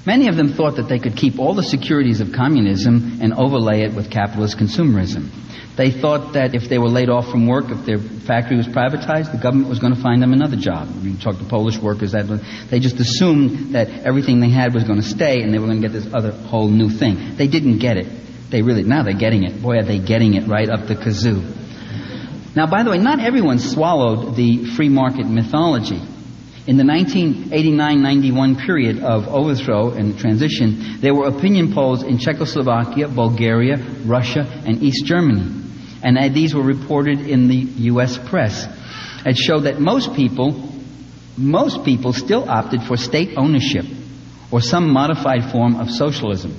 Many of them thought that they could keep all the securities of communism and overlay it with capitalist consumerism. They thought that if they were laid off from work, if their factory was privatized, the government was going to find them another job. You talk to Polish workers, they just assumed that everything they had was going to stay and they were going to get this other whole new thing. They didn't get it. Now they're getting it. Boy, are they getting it right up the kazoo. Now, by the way, not everyone swallowed the free market mythology. In the 1989-91 period of overthrow and transition, there were opinion polls in Czechoslovakia, Bulgaria, Russia, and East Germany. And these were reported in the U.S. press. It showed that most people still opted for state ownership or some modified form of socialism.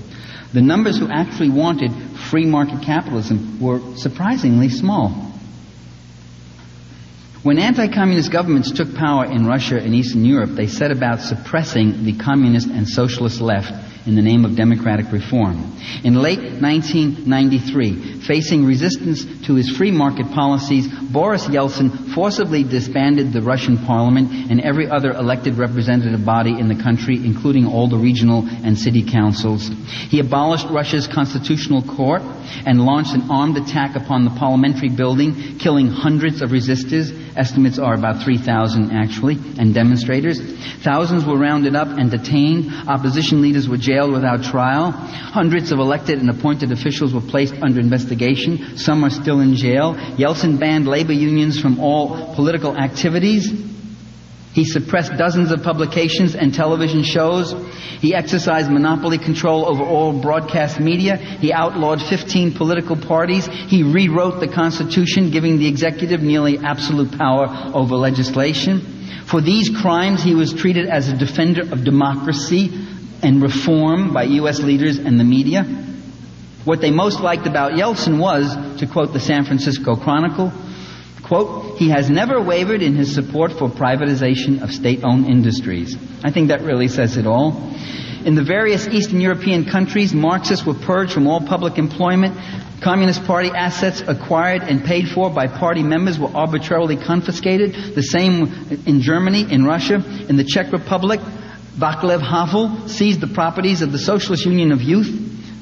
The numbers who actually wanted free market capitalism were surprisingly small. When anti-communist governments took power in Russia and Eastern Europe, they set about suppressing the communist and socialist left in the name of democratic reform. In late 1993, facing resistance to his free market policies, Boris Yeltsin forcibly disbanded the Russian parliament and every other elected representative body in the country, including all the regional and city councils. He abolished Russia's constitutional court and launched an armed attack upon the parliamentary building, killing hundreds of resistors. Estimates are about 3,000 actually, and demonstrators. Thousands were rounded up and detained. Opposition leaders were jailed without trial. Hundreds of elected and appointed officials were placed under investigation. Some are still in jail. Yeltsin banned labor unions from all political activities. He suppressed dozens of publications and television shows. He exercised monopoly control over all broadcast media. He outlawed 15 political parties. He rewrote the Constitution, giving the executive nearly absolute power over legislation. For these crimes, he was treated as a defender of democracy and reform by U.S. leaders and the media. What they most liked about Yeltsin was, to quote the San Francisco Chronicle, quote, "He has never wavered in his support for privatization of state-owned industries." I think that really says it all. In the various Eastern European countries, Marxists were purged from all public employment. Communist Party assets acquired and paid for by party members were arbitrarily confiscated. The same in Germany, in Russia, in the Czech Republic. Václav Havel seized the properties of the Socialist Union of Youth.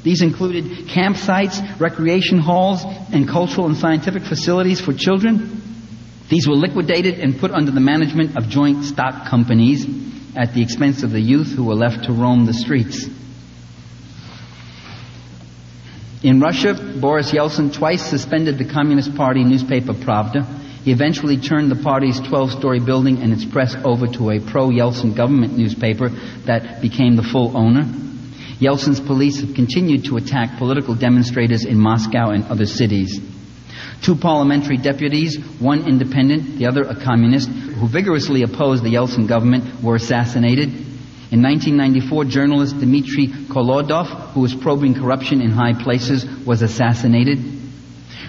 These included campsites, recreation halls, and cultural and scientific facilities for children. These were liquidated and put under the management of joint stock companies at the expense of the youth who were left to roam the streets. In Russia, Boris Yeltsin twice suspended the Communist Party newspaper Pravda. He eventually turned the party's 12-story building and its press over to a pro-Yeltsin government newspaper that became the full owner. Yeltsin's police have continued to attack political demonstrators in Moscow and other cities. 2 parliamentary deputies, one independent, the other a communist, who vigorously opposed the Yeltsin government, were assassinated. In 1994, journalist Dmitry Kolodov, who was probing corruption in high places, was assassinated.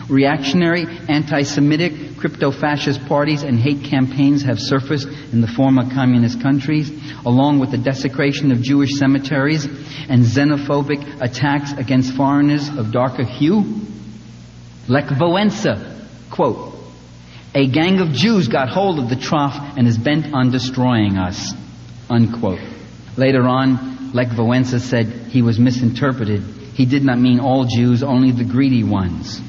Reactionary, anti-Semitic, crypto-fascist parties and hate campaigns have surfaced in the former communist countries, along with the desecration of Jewish cemeteries and xenophobic attacks against foreigners of darker hue. Lech Wałęsa, quote, "A gang of Jews got hold of the trough and is bent on destroying us," unquote. Later on, Lech Wałęsa said he was misinterpreted. He did not mean all Jews, only the greedy ones.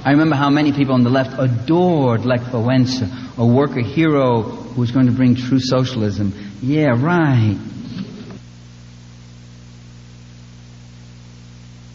I remember how many people on the left adored Lech Wałęsa, a worker hero who was going to bring true socialism. Yeah, right.